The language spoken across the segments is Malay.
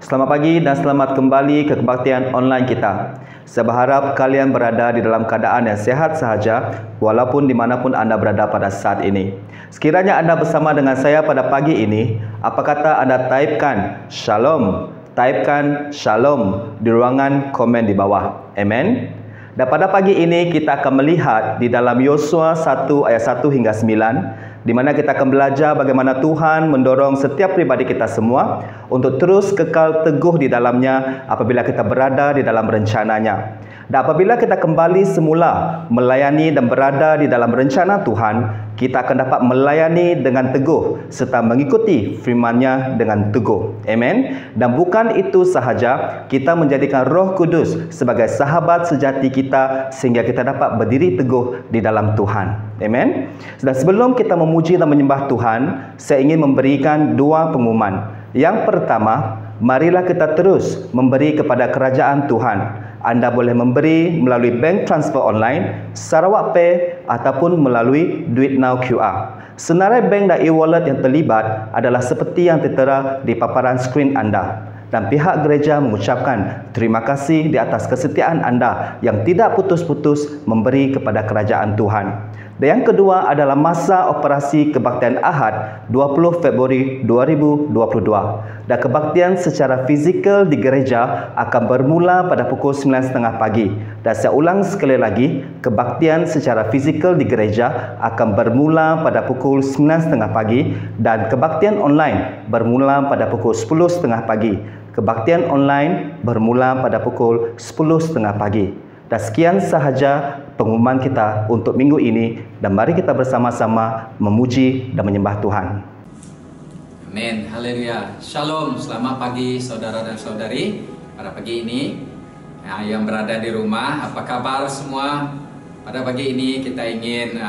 Selamat pagi dan selamat kembali ke kebaktian online kita. Saya berharap kalian berada di dalam keadaan yang sihat sahaja walaupun dimanapun anda berada pada saat ini. Sekiranya anda bersama dengan saya pada pagi ini, apa kata anda typekan Shalom? Typekan Shalom di ruangan komen di bawah. Amen. Dan pada pagi ini kita akan melihat di dalam Yosua 1 ayat 1 hingga 9, di mana kita akan belajar bagaimana Tuhan mendorong setiap pribadi kita semua untuk terus kekal teguh di dalamnya apabila kita berada di dalam rencananya. Dan apabila kita kembali semula melayani dan berada di dalam rencana Tuhan, kita akan dapat melayani dengan teguh serta mengikuti firman-Nya dengan teguh. Amen. Dan bukan itu sahaja, kita menjadikan Roh Kudus sebagai sahabat sejati kita sehingga kita dapat berdiri teguh di dalam Tuhan. Amen. Dan sebelum kita memuji dan menyembah Tuhan, saya ingin memberikan dua pengumuman. Yang pertama, marilah kita terus memberi kepada kerajaan Tuhan. Anda boleh memberi melalui bank transfer online, Sarawak Pay ataupun melalui Duit Now QR. Senarai bank dan e-wallet yang terlibat adalah seperti yang tertera di paparan skrin anda. Dan pihak gereja mengucapkan terima kasih di atas kesetiaan anda yang tidak putus-putus memberi kepada kerajaan Tuhan. Dan yang kedua adalah masa operasi kebaktian Ahad 20 Februari 2022. Dan kebaktian secara fizikal di gereja akan bermula pada pukul 9.30 pagi. Dan saya ulang sekali lagi, kebaktian secara fizikal di gereja akan bermula pada pukul 9.30 pagi dan kebaktian online bermula pada pukul 10.30 pagi. Kebaktian online bermula pada pukul 10.30 pagi. Dan sekian sahaja pengumuman kita untuk minggu ini, dan mari kita bersama-sama memuji dan menyembah Tuhan. Amin, haleluya. Shalom, selamat pagi saudara dan saudari. Pada pagi ini yang berada di rumah, apa kabar semua? Pada pagi ini kita ingin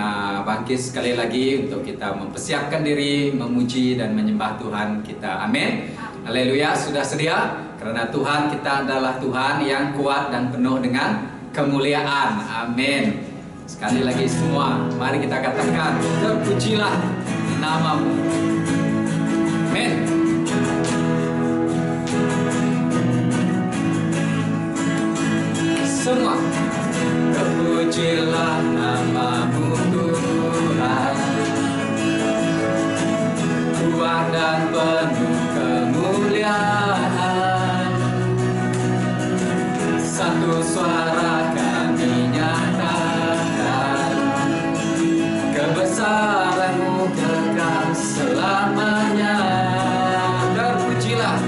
bangkit sekali lagi untuk kita mempersiapkan diri memuji dan menyembah Tuhan kita. Amin. Haleluya, sudah sedia? Karena Tuhan kita adalah Tuhan yang kuat dan penuh dengan kemuliaan. Amin. Sekali lagi semua, mari kita katakan, terpujilah nama-Mu. Amin. Semua, terpujilah nama-Mu Tuhan, kuat dan penuh kemuliaan. Satu suara kami nyatakan, kebesaran-Mu kekal selamanya. Terpujilah,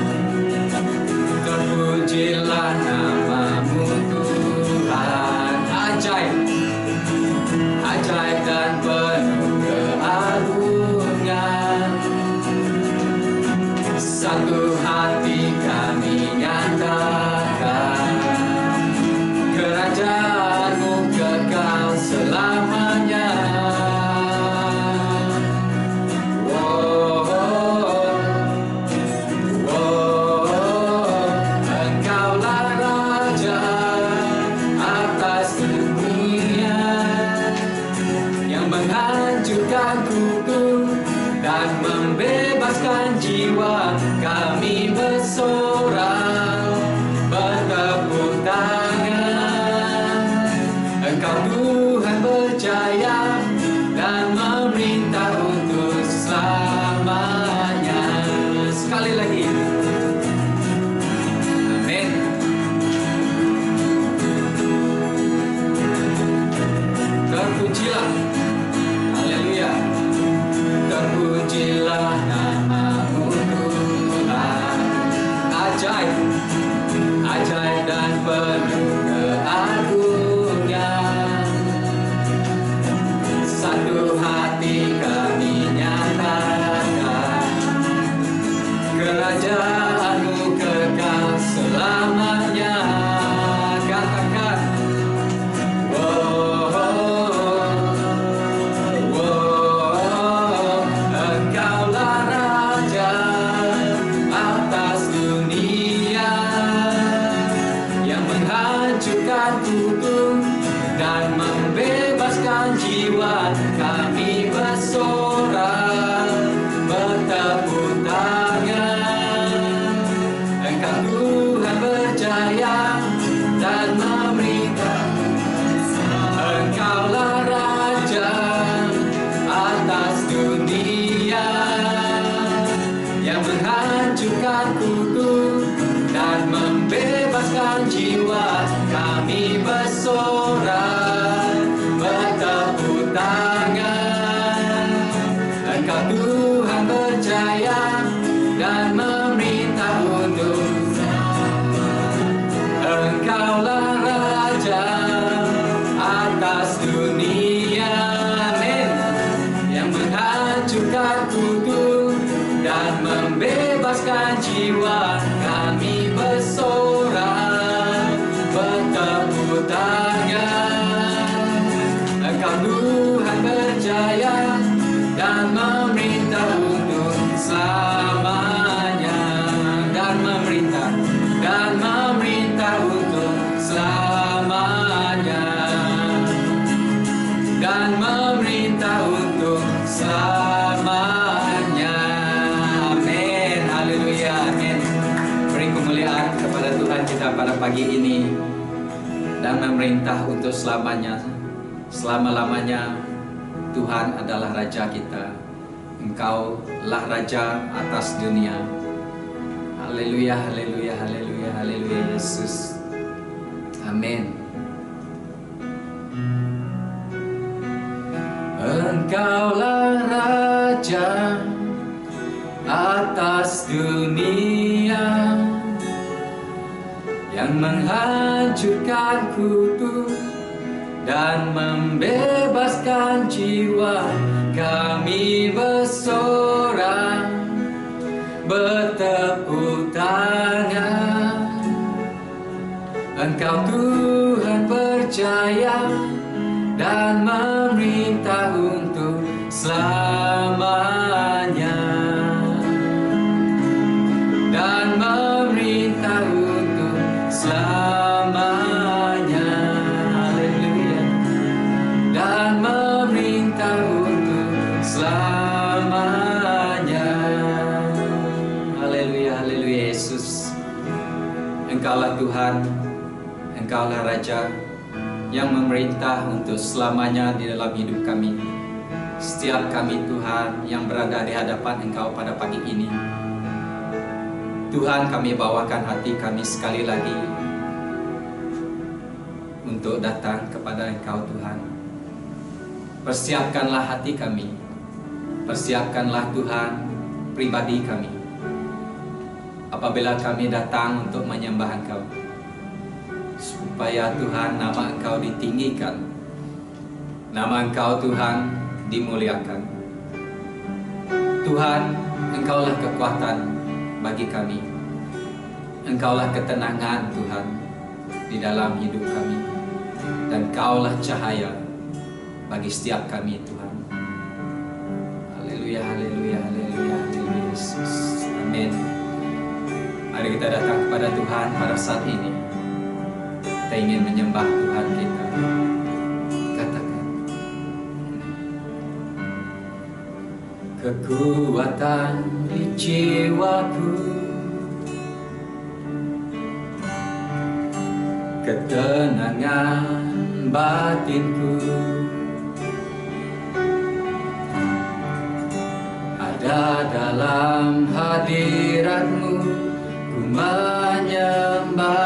terpujilah nama-Mu Tuhan. Ajaib, ajaib dan penuh keagungan. Satu hati kami nyatakan, kerajaan-Mu kekal selamanya. Engkaulah Raja atas dunia, yang menghancurkan kutuk dan membebaskan jiwa. Kami bersorak kutuk dan membebaskan jiwa. Kami bersorak, bertepuk tangan. Engkau Tuhan berjaya dan memerintah untuk Engkaulah Raja atas dunia, yang menghancurkan kutuk dan membebaskan jiwa. Kami bersorak, bertepuk tangan. Engkau Tuhan berjaya dan memerintah untuk selamanya, dan memerintah untuk selamanya, dan memerintah untuk selamanya. Amin. Haleluya. Amin. Beri kemuliaan kepada Tuhan kita pada pagi ini, dan memerintah untuk selamanya, selama-lamanya. Tuhan adalah Raja kita. Engkaulah Raja atas dunia. Haleluya, haleluya, haleluya, haleluya Yesus. Amin. Engkaulah Raja atas dunia, yang menghancurkan kutuk dan membebaskan jiwa. Kami bersorak, bertepuk tangan. Engkau Tuhan berjaya dan memerintah untuk selamanya, dan memerintah untuk selamanya. Haleluya. Dan memerintah untuk selamanya. Haleluya, haleluya Yesus. Engkaulah Tuhan, Engkaulah Raja yang memerintah untuk selamanya di dalam hidup kami. Setiap kami Tuhan yang berada di hadapan Engkau pada pagi ini, Tuhan, kami bawakan hati kami sekali lagi untuk datang kepada Engkau Tuhan. Persiapkanlah hati kami, persiapkanlah Tuhan pribadi kami, apabila kami datang untuk menyembah Engkau, supaya Tuhan nama Engkau ditinggikan, nama Engkau Tuhan dimuliakan. Tuhan, Engkaulah kekuatan bagi kami, Engkaulah ketenangan Tuhan di dalam hidup kami, dan Engkaulah cahaya bagi setiap kami Tuhan. Haleluya, haleluya, haleluya, haleluya Yesus. Amin. Mari kita datang kepada Tuhan pada saat ini. Kita ingin menyembah Tuhan kita. Katakan, kekuatan di jiwaku, ketenangan batinku, ada dalam hadirat-Mu. Ku menyembah-Mu.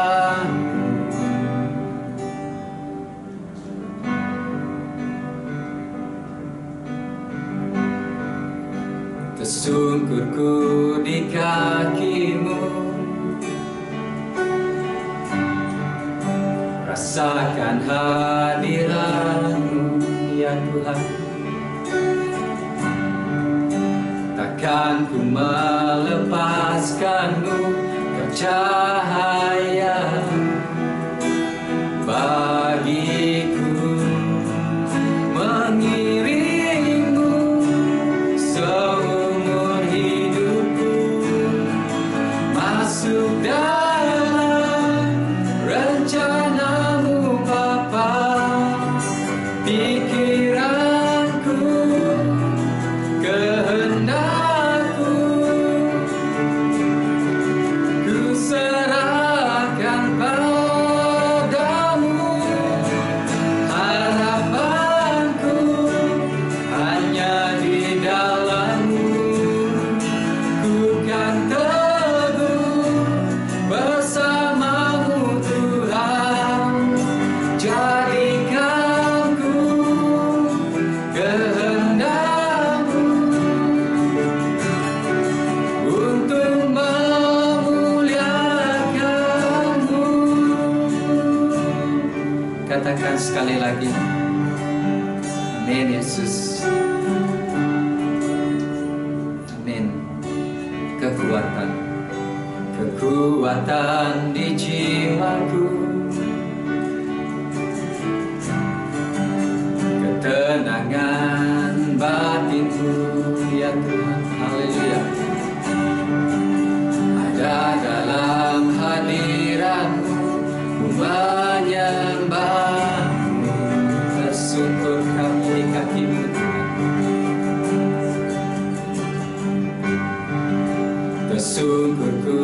Tersungkurku di kaki-Mu, rasakan hadirat-Mu ya Tuhan. Takkan ku melepaskan-Mu, Kau cahaya bagiku, mengiring-Mu seumur hidupku, masuk dalam rencana-Mu Bapa. Pikiranku, kehendakku, ku muliakan sekali lagi. Amin Yesus. Amin. Kekuatan di jiwaku, ketenangan batinku, ya Tuhan, haleluya. Ada dalam hadirat-Mu, menyembah-Mu, tersungkur kami di kaki-Mu, Tuhan. Tersungkurku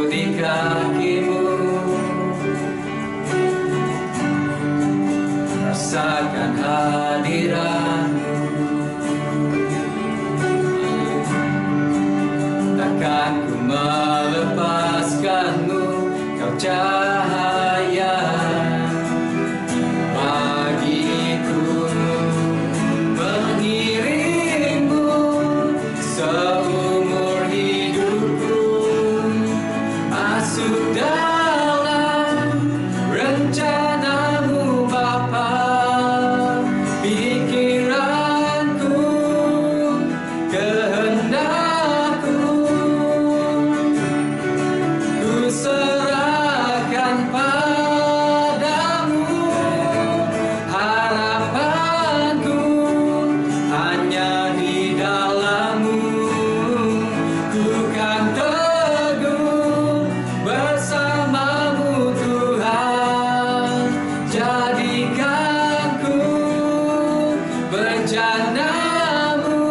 di kaki-Mu, rasakan hadirat-Mu. Takkan ku melepaskan-Mu, Kau cahaya bagiku, mengiring-Mu seumur hidupku, masuk dalam rencana-Mu Bapa. Pikiranku, kehendakku, ku serahkan padamu. Harapanku hanya di dalam-Mu, ku kan teguh bersama-Mu Tuhan. Jadikan ku bencanamu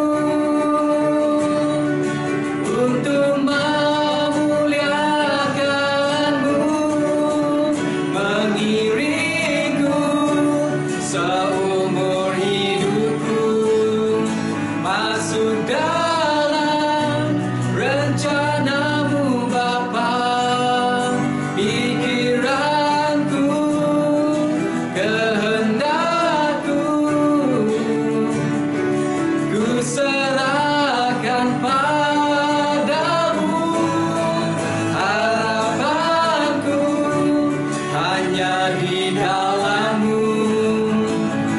untuk memuliakan-Mu, mengiringku seumur hidupku, masuk dalam rencana-Mu Bapa. Pikiranku, kehendakku, ku serahkan padamu. Harapanku hanya di dalam-Mu,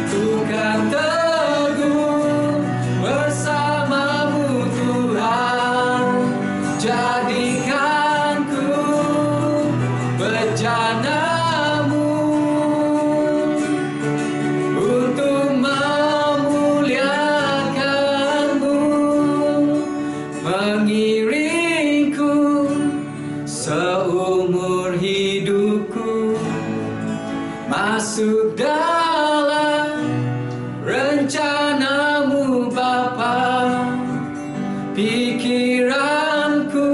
ku kan teguh bersama-Mu Tuhan. Jadikan ku bencana-Mu untuk memuliakan-Mu, mengiringku seumur hidupku, masuk dalam rencana-Mu Bapa. Pikiranku,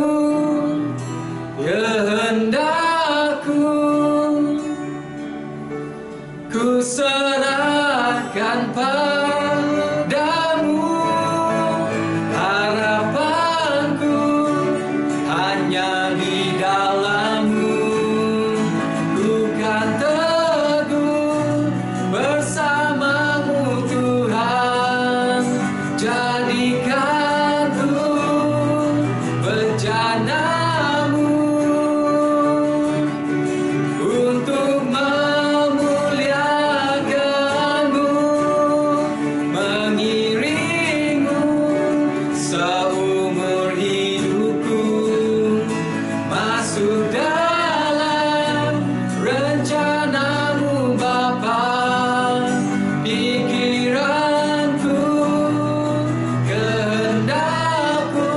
kehendakku, ku serahkan padamu. Harapanku hanya di dalam-Mu, ku kan teguh bersama-Mu Tuhan. Jadikan ku bencana-Mu untuk memuliakan-Mu, mengiring-Mu seumur hidupku, masuk dalam rencana-Mu Bapa. Pikiranku, kehendakku,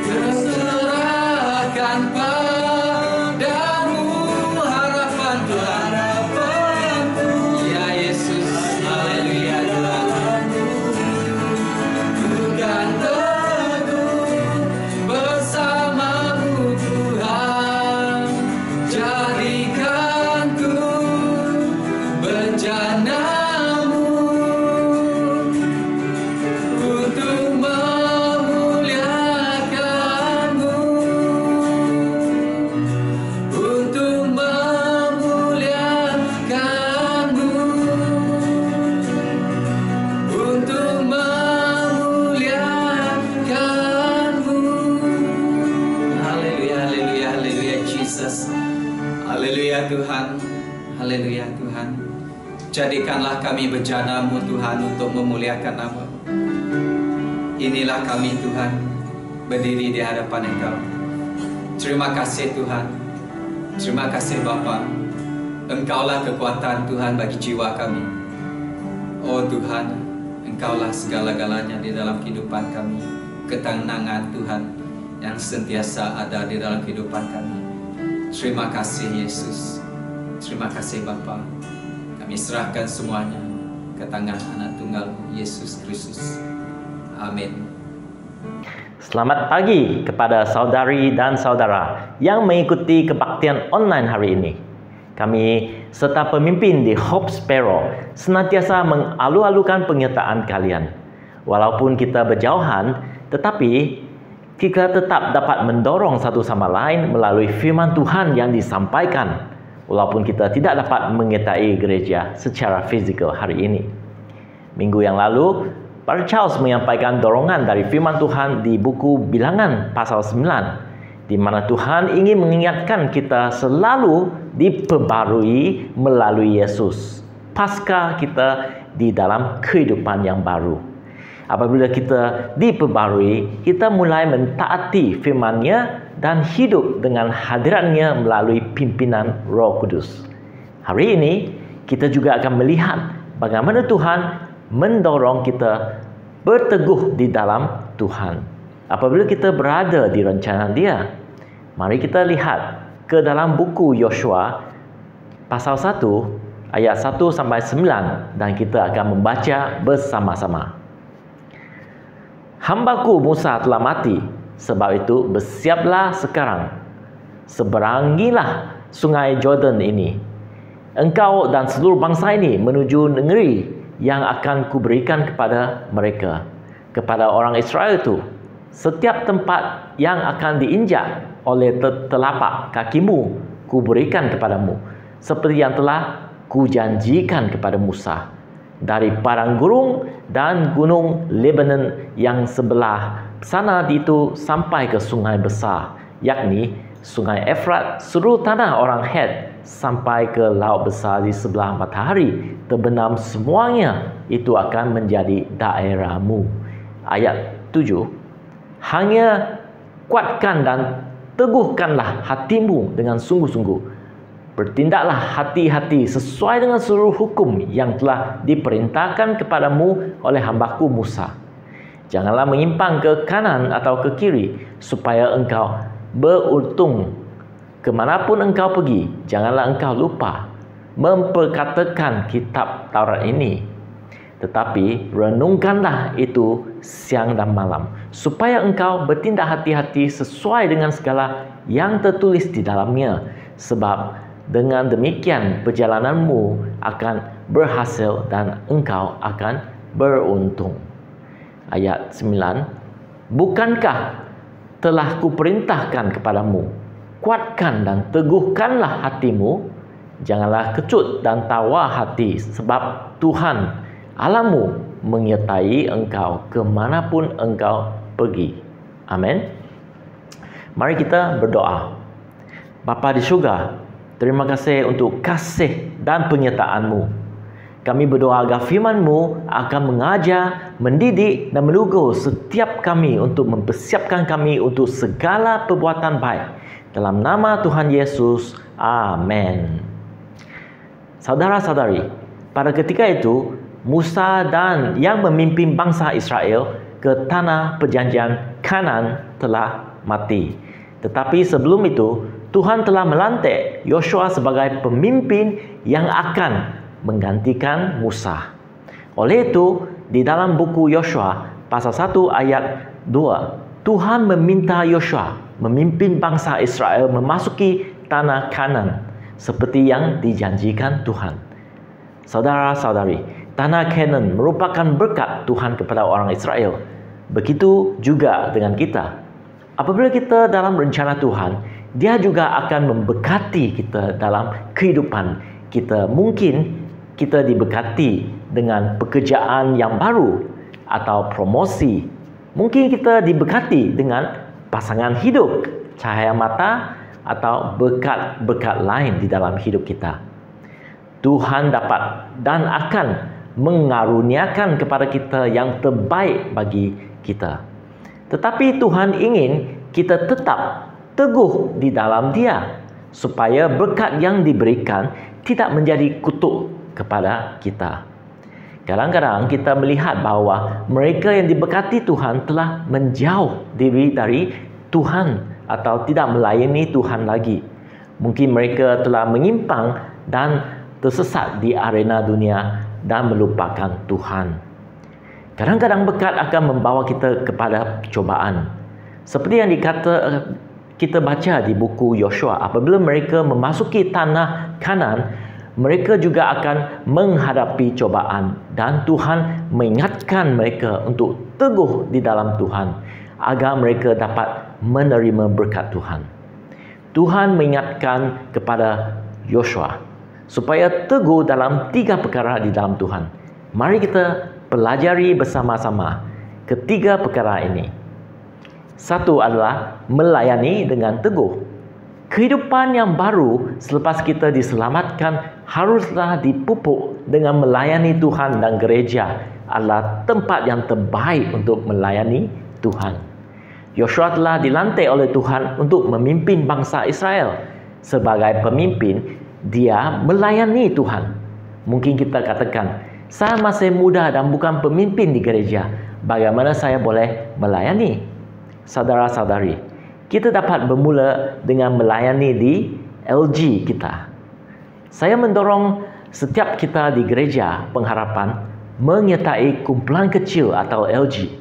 terserahkan padamu. Harapanku, ya Yesus, haleluya Tuhan. Ku kan teguh bersama-Mu Tuhan. Jadikan ku bencana-Mu untuk memuliakan-Mu, untuk memuliakan-Mu, untuk memuliakan-Mu. Haleluya, haleluya, haleluya Jesus. Haleluya Tuhan. haleluya Tuhan. Jadikanlah kami bejana-Mu Tuhan untuk memuliakan nama. Inilah kami Tuhan, berdiri di hadapan Engkau. Terima kasih Tuhan. Terima kasih Bapa. Engkaulah kekuatan Tuhan bagi jiwa kami. Oh Tuhan, Engkaulah segala-galanya di dalam kehidupan kami. Ketenangan Tuhan yang sentiasa ada di dalam kehidupan kami. Terima kasih Yesus. Terima kasih Bapa. Kami serahkan semuanya ke tangan anak tunggal Yesus Kristus. Amin. Selamat pagi kepada saudari dan saudara yang mengikuti kebaktian online hari ini. Kami serta pemimpin di Hope Sparrow senantiasa mengalu-alukan penyertaan kalian. Walaupun kita berjauhan, tetapi kita tetap dapat mendorong satu sama lain melalui firman Tuhan yang disampaikan. Walaupun kita tidak dapat menyertai gereja secara fizikal hari ini. Minggu yang lalu, Pastor Charles menyampaikan dorongan dari firman Tuhan di buku Bilangan pasal 9, di mana Tuhan ingin mengingatkan kita selalu diperbarui melalui Yesus, pasca kita di dalam kehidupan yang baru. Apabila kita diperbarui, kita mulai mentaati firman-Nya dan hidup dengan hadirat-Nya melalui pimpinan Roh Kudus. Hari ini, kita juga akan melihat bagaimana Tuhan mendorong kita berteguh di dalam Tuhan. Apabila kita berada di rencana Dia, mari kita lihat ke dalam buku Yosua pasal 1 ayat 1 sampai 9 dan kita akan membaca bersama-sama. Hambaku Musa telah mati, sebab itu bersiaplah sekarang. Seberangilah sungai Jordan ini. Engkau dan seluruh bangsa ini menuju negeri yang akan kuberikan kepada mereka. Kepada orang Israel itu, setiap tempat yang akan diinjak oleh telapak kakimu, kuberikan kepadamu, seperti yang telah kujanjikan kepada Musa. Dari padang gurun dan gunung Lebanon yang sebelah sana itu sampai ke sungai besar, yakni sungai Efrat, seluruh tanah orang Het, sampai ke laut besar di sebelah matahari terbenam, semuanya itu akan menjadi daerahmu. Ayat 7, hanya kuatkan dan teguhkanlah hatimu dengan sungguh-sungguh. Bertindaklah hati-hati sesuai dengan seluruh hukum yang telah diperintahkan kepadamu oleh hambaku Musa. Janganlah menyimpang ke kanan atau ke kiri, supaya engkau beruntung kemanapun engkau pergi. Janganlah engkau lupa memperkatakan kitab Taurat ini, tetapi renungkanlah itu siang dan malam, supaya engkau bertindak hati-hati sesuai dengan segala yang tertulis di dalamnya. Sebab dengan demikian perjalananmu akan berhasil dan engkau akan beruntung. Ayat 9, bukankah telah kuperintahkan kepadamu, kuatkan dan teguhkanlah hatimu, janganlah kecut dan tawar hati, sebab Tuhan Allahmu menyertai engkau kemanapun engkau pergi. Amin. Mari kita berdoa. Bapa di syurga, terima kasih untuk kasih dan penyertaan-Mu. Kami berdoa agar firman-Mu akan mengajar, mendidik dan menegur setiap kami untuk mempersiapkan kami untuk segala perbuatan baik. Dalam nama Tuhan Yesus, amin. Saudara-saudari, pada ketika itu, Musa dan yang memimpin bangsa Israel ke tanah perjanjian Kanan telah mati. Tetapi sebelum itu, Tuhan telah melantik Yosua sebagai pemimpin yang akan menggantikan Musa. Oleh itu, di dalam buku Yosua pasal 1 ayat 2, Tuhan meminta Yosua memimpin bangsa Israel memasuki tanah Kanan seperti yang dijanjikan Tuhan. Saudara-saudari, tanah Kanan merupakan berkat Tuhan kepada orang Israel. Begitu juga dengan kita. Apabila kita dalam rencana Tuhan, Dia juga akan memberkati kita dalam kehidupan kita. Mungkin kita diberkati dengan pekerjaan yang baru atau promosi. Mungkin kita diberkati dengan pasangan hidup, cahaya mata, atau berkat-berkat lain di dalam hidup kita. Tuhan dapat dan akan mengaruniakan kepada kita yang terbaik bagi kita. Tetapi Tuhan ingin kita tetap teguh di dalam Dia, supaya berkat yang diberikan tidak menjadi kutuk kepada kita. Kadang-kadang kita melihat bahawa mereka yang diberkati Tuhan telah menjauh diri dari Tuhan atau tidak melayani Tuhan lagi. Mungkin mereka telah menyimpang dan tersesat di arena dunia dan melupakan Tuhan. Kadang-kadang berkat akan membawa kita kepada cobaan. Seperti yang kita baca di buku Yosua, apabila mereka memasuki tanah Kanan, mereka juga akan menghadapi cobaan, dan Tuhan mengingatkan mereka untuk teguh di dalam Tuhan agar mereka dapat menerima berkat Tuhan. Tuhan mengingatkan kepada Yosua supaya teguh dalam 3 perkara di dalam Tuhan. Mari kita pelajari bersama-sama ketiga perkara ini. Satu adalah melayani dengan teguh. Kehidupan yang baru selepas kita diselamatkan haruslah dipupuk dengan melayani Tuhan, dan gereja adalah tempat yang terbaik untuk melayani Tuhan. Yosua telah dilantik oleh Tuhan untuk memimpin bangsa Israel. Sebagai pemimpin, dia melayani Tuhan. Mungkin kita katakan, saya masih muda dan bukan pemimpin di gereja. Bagaimana saya boleh melayani? Saudara-saudari, kita dapat bermula dengan melayani di LG kita. Saya mendorong setiap kita di gereja pengharapan menyertai kumpulan kecil atau LG.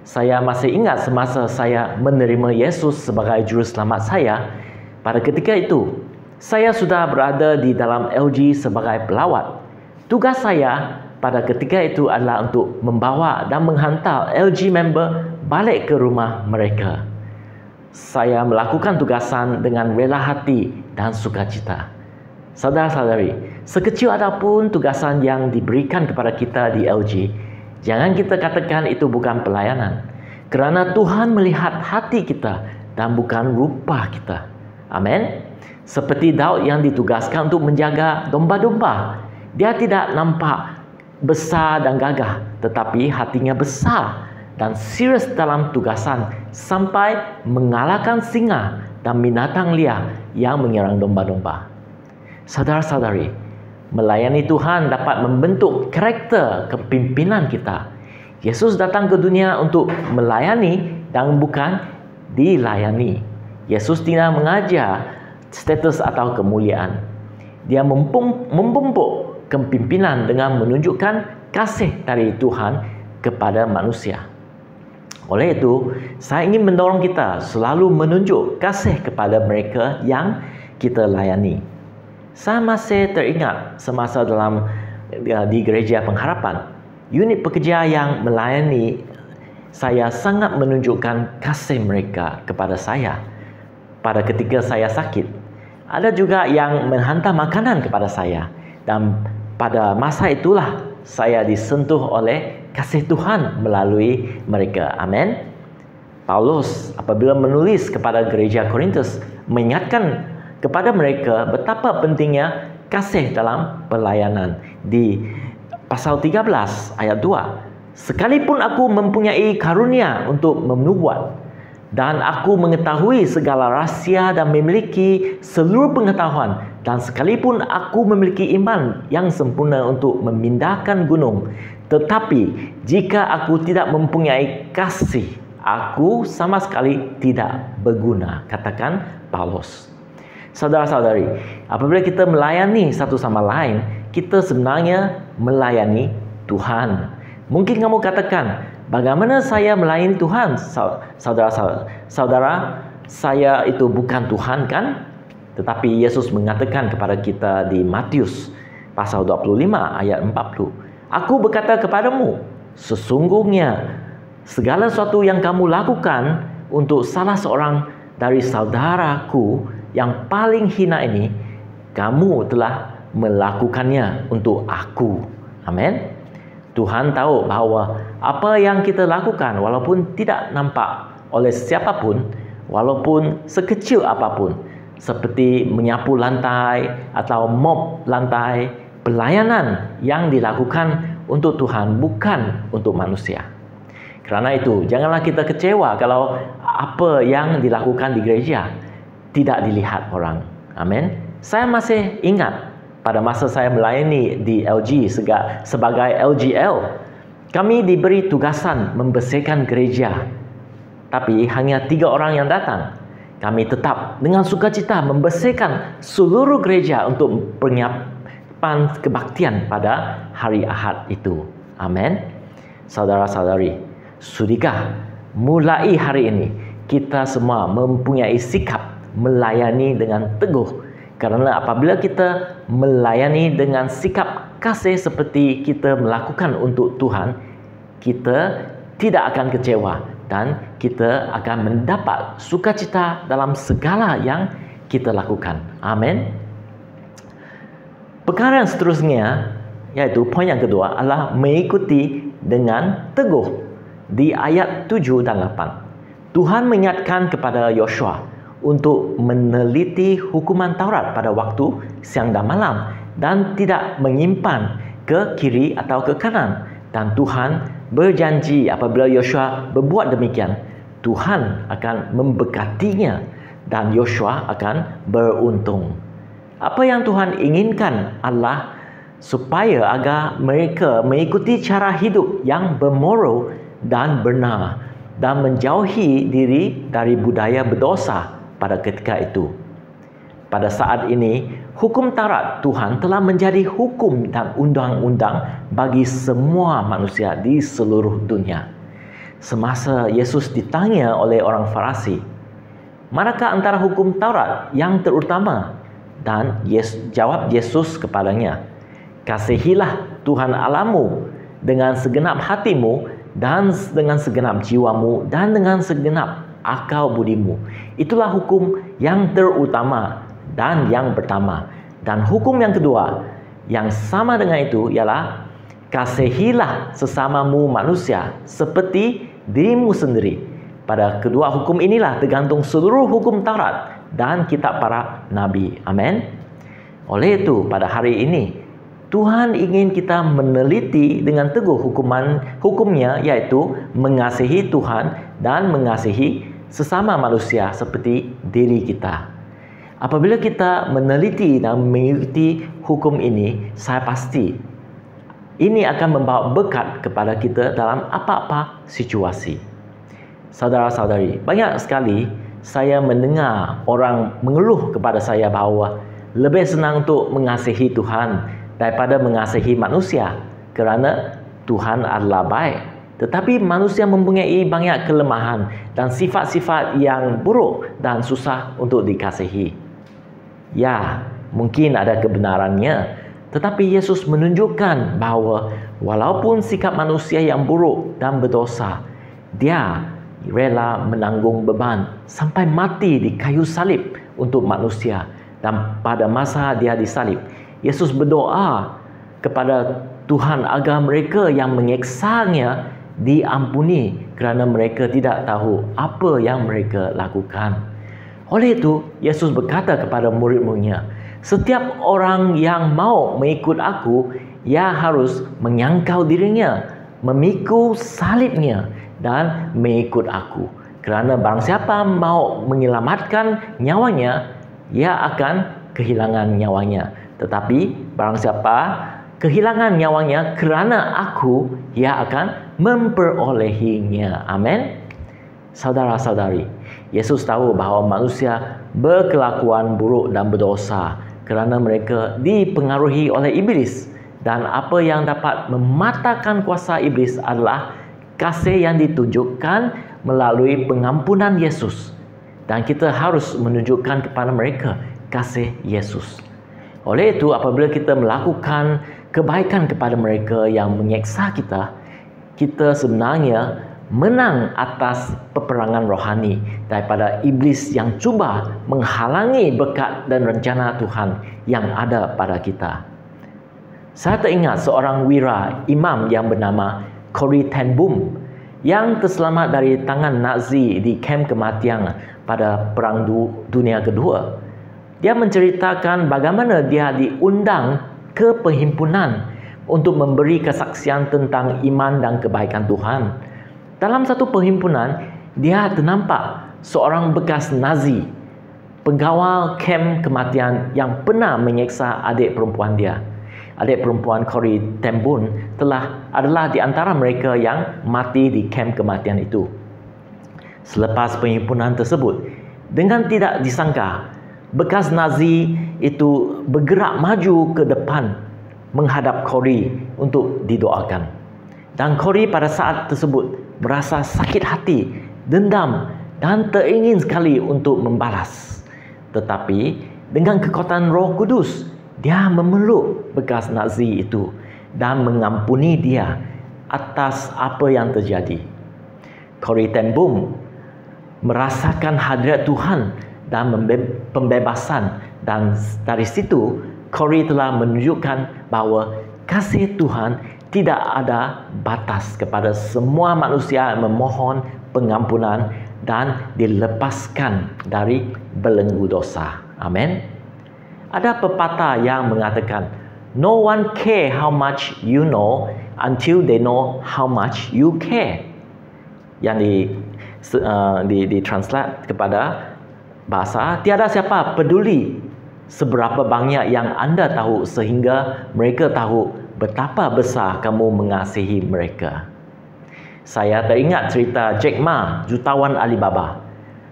Saya masih ingat semasa saya menerima Yesus sebagai juru selamat saya. Pada ketika itu, saya sudah berada di dalam LG sebagai pelawat. Tugas saya pada ketika itu adalah untuk membawa dan menghantar LG member balik ke rumah mereka. Saya melakukan tugasan dengan rela hati dan sukacita. Saudara-saudari, sekecil apapun tugasan yang diberikan kepada kita di LG, jangan kita katakan itu bukan pelayanan. Kerana Tuhan melihat hati kita dan bukan rupa kita. Amin. Seperti Daud yang ditugaskan untuk menjaga domba-domba. Dia tidak nampak besar dan gagah, tetapi hatinya besar dan serius dalam tugasan sampai mengalahkan singa dan binatang liar yang menyerang domba-domba. Saudara-saudari, melayani Tuhan dapat membentuk karakter kepimpinan kita. Yesus datang ke dunia untuk melayani dan bukan dilayani. Yesus tidak mengajar status atau kemuliaan. Dia memupuk kepimpinan dengan menunjukkan kasih dari Tuhan kepada manusia. Oleh itu, saya ingin mendorong kita selalu menunjuk kasih kepada mereka yang kita layani. Saya masih teringat semasa di gereja pengharapan, unit pekerja yang melayani saya sangat menunjukkan kasih mereka kepada saya. Pada ketika saya sakit, ada juga yang menghantar makanan kepada saya, dan pada masa itulah saya disentuh oleh kasih Tuhan melalui mereka. Amin. Paulus apabila menulis kepada gereja Korintus mengingatkan kepada mereka betapa pentingnya kasih dalam pelayanan. Di pasal 13 ayat 2, sekalipun aku mempunyai karunia untuk menubuat, dan aku mengetahui segala rahsia dan memiliki seluruh pengetahuan, dan sekalipun aku memiliki iman yang sempurna untuk memindahkan gunung, tetapi jika aku tidak mempunyai kasih, aku sama sekali tidak berguna, katakan Paulus. Saudara-saudari, apabila kita melayani satu sama lain, kita sebenarnya melayani Tuhan. Mungkin kamu katakan, bagaimana saya melayani Tuhan? Saudara, saya itu bukan Tuhan kan? Tetapi Yesus mengatakan kepada kita di Matius pasal 25 ayat 40. Aku berkata kepadamu, sesungguhnya segala sesuatu yang kamu lakukan untuk salah seorang dari saudaraku yang paling hina ini, kamu telah melakukannya untuk aku. Amin. Tuhan tahu bahawa apa yang kita lakukan walaupun tidak nampak oleh siapapun, walaupun sekecil apapun, seperti menyapu lantai atau mop lantai, pelayanan yang dilakukan untuk Tuhan, bukan untuk manusia. Kerana itu, janganlah kita kecewa kalau apa yang dilakukan di gereja tidak dilihat orang. Amin. Saya masih ingat pada masa saya melayani di LG sebagai LGL, kami diberi tugasan membersihkan gereja. Tapi hanya 3 orang yang datang. Kami tetap dengan sukacita membersihkan seluruh gereja untuk penyiapan kebaktian pada hari Ahad itu. Amin. Saudara-saudari, sudikah mulai hari ini kita semua mempunyai sikap melayani dengan teguh? Karena apabila kita melayani dengan sikap kasih seperti kita melakukan untuk Tuhan, kita tidak akan kecewa dan kita akan mendapat sukacita dalam segala yang kita lakukan. Amin. Perkara yang seterusnya, yaitu poin yang kedua, adalah mengikuti dengan teguh. Di ayat 7 dan 8, Tuhan mengingatkan kepada Yosua untuk meneliti hukuman Taurat pada waktu siang dan malam dan tidak menyimpan ke kiri atau ke kanan. Dan Tuhan berjanji apabila Yosua berbuat demikian, Tuhan akan memberkatinya dan Yosua akan beruntung. Apa yang Tuhan inginkan adalah supaya agar mereka mengikuti cara hidup yang bermoral dan benar dan menjauhi diri dari budaya berdosa pada ketika itu. Pada saat ini, hukum Taurat Tuhan telah menjadi hukum dan undang-undang bagi semua manusia di seluruh dunia. Semasa Yesus ditanya oleh orang Farisi, manakah antara hukum Taurat yang terutama? Dan jawab Yesus kepadanya, kasihilah Tuhan Allahmu dengan segenap hatimu dan dengan segenap jiwamu dan dengan segenap akal budimu. Itulah hukum yang terutama dan yang pertama. Dan hukum yang kedua yang sama dengan itu ialah kasihilah sesamamu manusia seperti dirimu sendiri. Pada kedua hukum inilah tergantung seluruh hukum Taurat dan kitab para nabi. Amin. Oleh itu, pada hari ini Tuhan ingin kita meneliti dengan teguh hukumnya, yaitu mengasihi Tuhan dan mengasihi sesama manusia seperti diri kita. Apabila kita meneliti dan mengikuti hukum ini, saya pasti ini akan membawa berkat kepada kita dalam apa-apa situasi. Saudara-saudari, banyak sekali saya mendengar orang mengeluh kepada saya bahawa lebih senang untuk mengasihi Tuhan daripada mengasihi manusia kerana Tuhan adalah baik. Tetapi manusia mempunyai banyak kelemahan dan sifat-sifat yang buruk dan susah untuk dikasihi. Ya, mungkin ada kebenarannya, tetapi Yesus menunjukkan bahawa walaupun sikap manusia yang buruk dan berdosa, Dia rela menanggung beban sampai mati di kayu salib untuk manusia. Dan pada masa Dia disalib, Yesus berdoa kepada Tuhan agar mereka yang menyeksanya diampuni kerana mereka tidak tahu apa yang mereka lakukan. Oleh itu, Yesus berkata kepada murid-muridnya, setiap orang yang mau mengikut aku, ia harus menyangkal dirinya, memikul salibnya dan mengikut aku. Kerana barang siapa mau menyelamatkan nyawanya, ia akan kehilangan nyawanya. Tetapi barang siapa kehilangan nyawanya kerana aku, ia akan memperolehinya. Amin. Saudara-saudari, Yesus tahu bahawa manusia berkelakuan buruk dan berdosa kerana mereka dipengaruhi oleh iblis. Dan apa yang dapat mematahkan kuasa iblis adalah kasih yang ditunjukkan melalui pengampunan Yesus. Dan kita harus menunjukkan kepada mereka kasih Yesus. Oleh itu, apabila kita melakukan kebaikan kepada mereka yang menyeksa kita, kita sebenarnya menang atas peperangan rohani daripada iblis yang cuba menghalangi berkat dan rencana Tuhan yang ada pada kita. Saya teringat seorang wira imam yang bernama Corrie ten Boom yang terselamat dari tangan Nazi di kem kematian pada Perang Dunia Kedua. Dia menceritakan bagaimana dia diundang ke perhimpunan untuk memberi kesaksian tentang iman dan kebaikan Tuhan. Dalam satu perhimpunan, dia ternampak seorang bekas Nazi, pengawal kem kematian yang pernah menyeksa adik perempuan dia. Adik perempuan Corrie ten Boom adalah di antara mereka yang mati di kem kematian itu. Selepas perhimpunan tersebut, dengan tidak disangka, bekas Nazi itu bergerak maju ke depan menghadap Corrie untuk didoakan. Dan Corrie pada saat tersebut merasa sakit hati, dendam dan teringin sekali untuk membalas. Tetapi dengan kekuatan Roh Kudus, dia memeluk bekas Nazi itu dan mengampuni dia atas apa yang terjadi. Corrie ten Boom merasakan hadirat Tuhan dan pembebasan, dan dari situ Corrie telah menunjukkan bahawa kasih Tuhan tidak ada batas kepada semua manusia yang memohon pengampunan dan dilepaskan dari belenggu dosa. Amin. Ada pepatah yang mengatakan, no one care how much you know until they know how much you care. Yang di-translate kepada bahasa, tiada siapa peduli seberapa banyak yang anda tahu sehingga mereka tahu betapa besar kamu mengasihi mereka. Saya teringat cerita Jack Ma, jutawan Alibaba.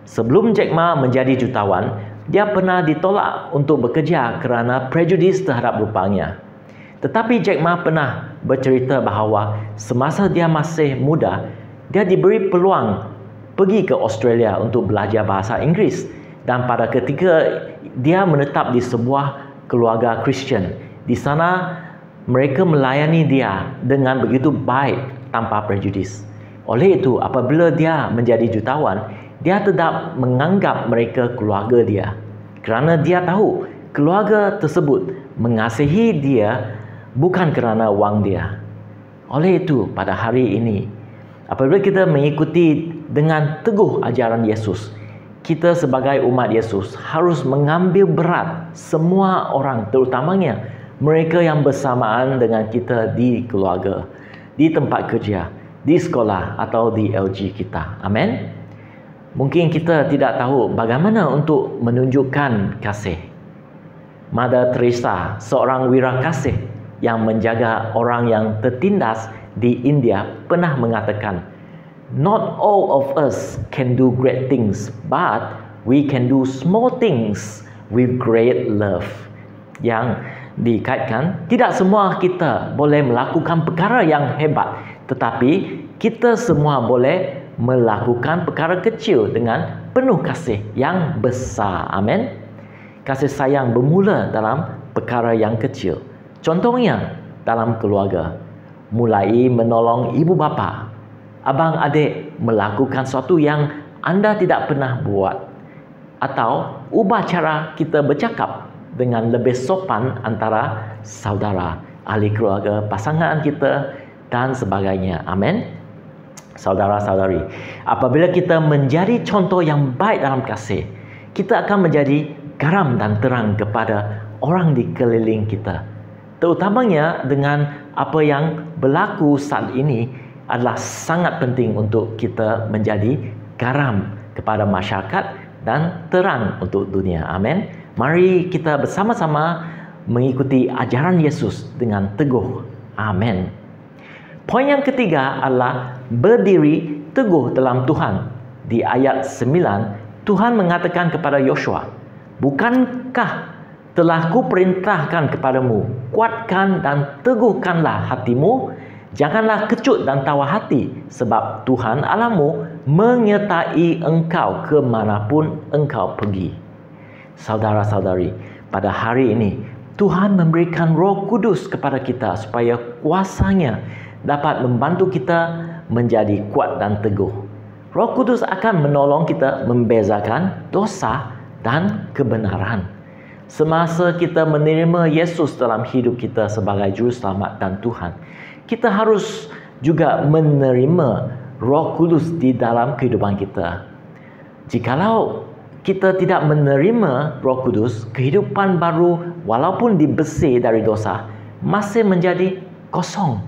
Sebelum Jack Ma menjadi jutawan, dia pernah ditolak untuk bekerja kerana prejudis terhadap rupanya. Tetapi Jack Ma pernah bercerita bahawa semasa dia masih muda, dia diberi peluang pergi ke Australia untuk belajar bahasa Inggeris. Dan pada ketika dia menetap di sebuah keluarga Kristian, di sana mereka melayani dia dengan begitu baik tanpa prejudis. Oleh itu, apabila dia menjadi jutawan, dia tetap menganggap mereka keluarga dia, kerana dia tahu keluarga tersebut mengasihi dia bukan kerana wang dia. Oleh itu, pada hari ini, apabila kita mengikuti dengan teguh ajaran Yesus, kita sebagai umat Yesus harus mengambil berat semua orang, terutamanya mereka yang bersamaan dengan kita di keluarga, di tempat kerja, di sekolah atau di LG kita. Amin. Mungkin kita tidak tahu bagaimana untuk menunjukkan kasih. Mother Teresa, seorang wirakasih yang menjaga orang yang tertindas di India, pernah mengatakan, not all of us can do great things, but we can do small things with great love. Yang dikaitkan, tidak semua kita boleh melakukan perkara yang hebat, tetapi kita semua boleh melakukan perkara kecil dengan penuh kasih yang besar. Amin. Kasih sayang bermula dalam perkara yang kecil. Contohnya dalam keluarga, mulai menolong ibu bapa, abang adik melakukan sesuatu yang anda tidak pernah buat, atau ubah cara kita bercakap dengan lebih sopan antara saudara, ahli keluarga, pasangan kita dan sebagainya. Amin. Saudara-saudari, apabila kita menjadi contoh yang baik dalam kasih, kita akan menjadi garam dan terang kepada orang di keliling kita. Terutamanya dengan apa yang berlaku saat ini, adalah sangat penting untuk kita menjadi garam kepada masyarakat dan terang untuk dunia. Amin. Mari kita bersama-sama mengikuti ajaran Yesus dengan teguh. Amin. Poin yang ketiga adalah berdiri teguh dalam Tuhan. Di ayat 9, Tuhan mengatakan kepada Yosua, bukankah telah kuperintahkan kepadamu, kuatkan dan teguhkanlah hatimu, janganlah kecut dan tawar hati, sebab Tuhan Allahmu menyertai engkau kemanapun engkau pergi. Saudara-saudari, pada hari ini Tuhan memberikan Roh Kudus kepada kita supaya kuasanya dapat membantu kita menjadi kuat dan teguh. Roh Kudus akan menolong kita membezakan dosa dan kebenaran. Semasa kita menerima Yesus dalam hidup kita sebagai Juru Selamat dan Tuhan, kita harus juga menerima Roh Kudus di dalam kehidupan kita. Jikalau kita tidak menerima Roh Kudus, kehidupan baru walaupun dibesir dari dosa masih menjadi kosong.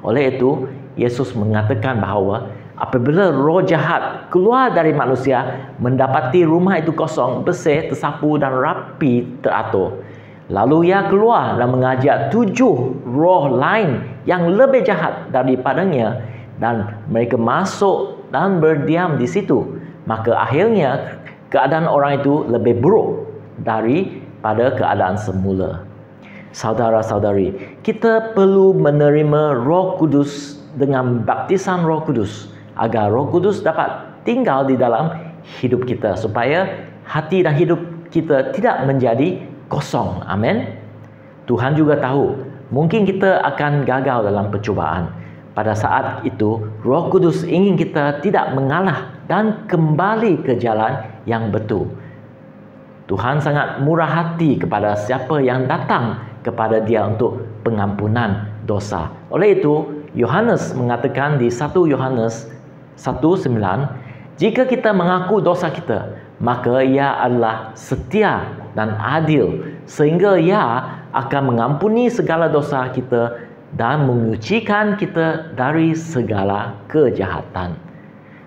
Oleh itu, Yesus mengatakan bahawa apabila roh jahat keluar dari manusia, mendapati rumah itu kosong, bersih, tersapu dan rapi teratur. Lalu ia keluar dan mengajak 7 roh lain yang lebih jahat daripadanya, dan mereka masuk dan berdiam di situ. Maka akhirnya keadaan orang itu lebih buruk daripada keadaan semula. Saudara-saudari, kita perlu menerima Roh Kudus dengan baptisan Roh Kudus agar Roh Kudus dapat tinggal di dalam hidup kita, supaya hati dan hidup kita tidak menjadi kosong. Amin. Tuhan juga tahu mungkin kita akan gagal dalam percubaan. Pada saat itu, Roh Kudus ingin kita tidak mengalah dan kembali ke jalan yang betul. Tuhan sangat murah hati kepada siapa yang datang kepada Dia untuk pengampunan dosa. Oleh itu, Yohanes mengatakan di 1 Yohanes 1:9, jika kita mengaku dosa kita, maka Ia adalah setia dan adil, sehingga Ia akan mengampuni segala dosa kita dan menyucikan kita dari segala kejahatan.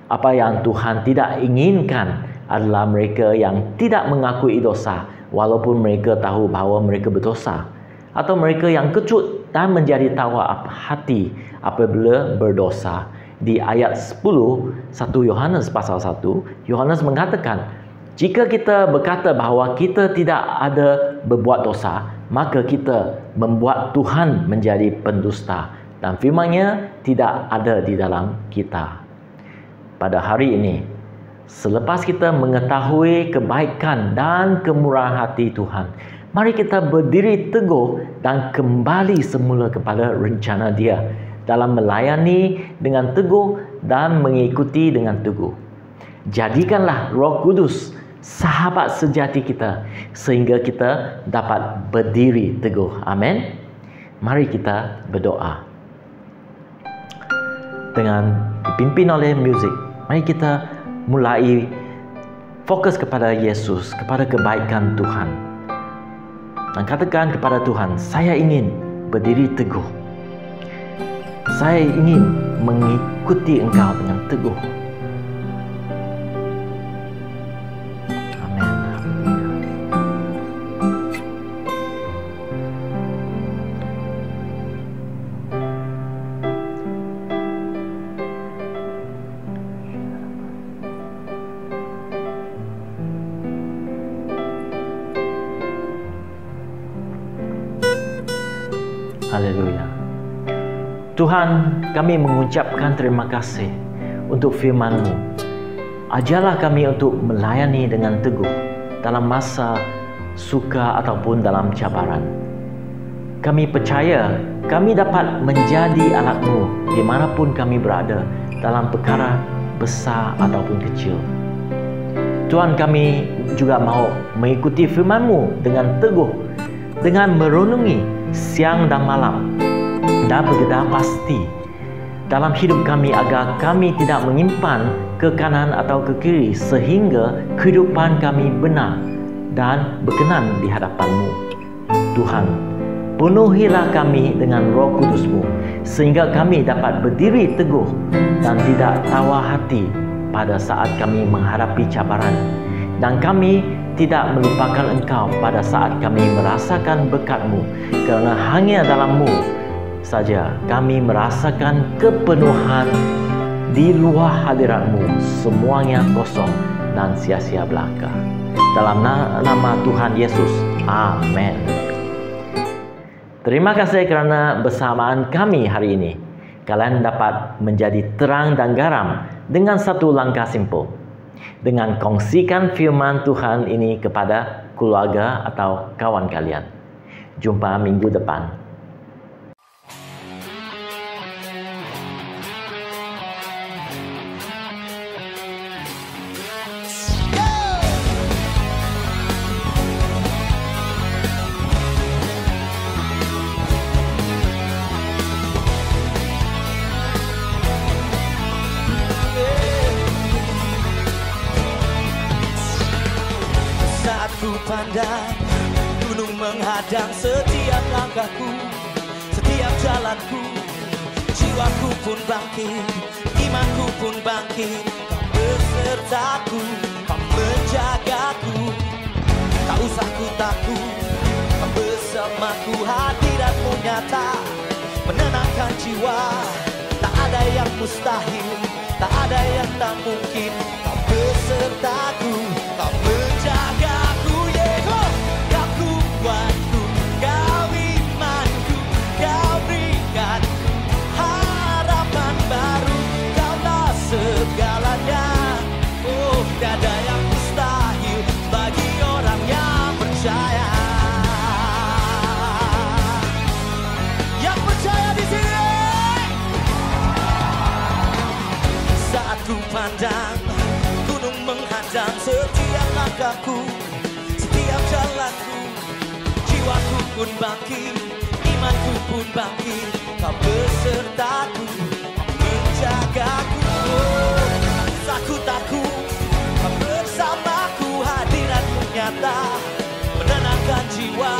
Apa yang Tuhan tidak inginkan adalah mereka yang tidak mengakui dosa walaupun mereka tahu bahawa mereka berdosa, atau mereka yang kecut dan menjadi tawa hati apabila berdosa. Di ayat 10, 1 Yohanes pasal 1, Yohanes mengatakan, jika kita berkata bahawa kita tidak ada berbuat dosa, maka kita membuat Tuhan menjadi pendusta dan firman-Nya tidak ada di dalam kita. Pada hari ini, selepas kita mengetahui kebaikan dan kemurahan hati Tuhan, mari kita berdiri teguh dan kembali semula kepada rencana Dia dalam melayani dengan teguh dan mengikuti dengan teguh. Jadikanlah Roh Kudus sahabat sejati kita sehingga kita dapat berdiri teguh. Amin. Mari kita berdoa. Dengan dipimpin oleh muzik, mari kita mulai fokus kepada Yesus, kepada kebaikan Tuhan. Dan katakan kepada Tuhan, saya ingin berdiri teguh. Saya ingin mengikuti Engkau dengan teguh. Haleluya. Tuhan, kami mengucapkan terima kasih untuk firman-Mu. Ajarlah kami untuk melayani dengan teguh dalam masa suka ataupun dalam cabaran. Kami percaya kami dapat menjadi alat-Mu dimanapun kami berada dalam perkara besar ataupun kecil. Tuhan, kami juga mahu mengikuti firman-Mu dengan teguh, dengan merenungi siang dan malam, dan bergerak pasti dalam hidup kami agar kami tidak menyimpan ke kanan atau ke kiri, sehingga kehidupan kami benar dan berkenan di hadapan-Mu. Tuhan, penuhilah kami dengan Roh Kudus-Mu sehingga kami dapat berdiri teguh dan tidak tawa hati pada saat kami menghadapi cabaran, dan kami tidak melupakan Engkau pada saat kami merasakan berkat-Mu, kerana hanya dalam-Mu saja kami merasakan kepenuhan. Di luar hadirat-Mu semuanya kosong dan sia-sia belaka. Dalam nama Tuhan Yesus, amin. Terima kasih kerana bersamaan kami hari ini. Kalian dapat menjadi terang dan garam dengan satu langkah simpel, dengan kongsikan firman Tuhan ini kepada keluarga atau kawan kalian. Jumpa minggu depan. ku pandang, gunung menghadang setiap langkahku, setiap jalanku. Jiwaku pun bangkit, imanku pun bangkit. Kau besertaku, kau menjagaku. Tak usah ku takut, kau bersamaku. Hadiratmu nyata, menenangkan jiwa. Tak ada yang mustahil, tak ada yang tak mungkin. Kau besertaku, kau menjagaku. Kau kuatku, kau imanku, kau berikan harapan baru. Kaulah segalanya. Oh, tiada yang mustahil bagi orang yang percaya. Yang percaya di sini. Saat ku pandang, gunung menghadang setiap langkahku, setiap jalanku. Jiwaku pun bangkit, imanku pun bangkit. Kau besertaku, menjagaku. Aku takut, kau bersamaku. Hadiratmu nyata, menenangkan jiwa.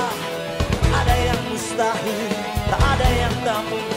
Ada yang mustahil, tak ada yang tak mungkin.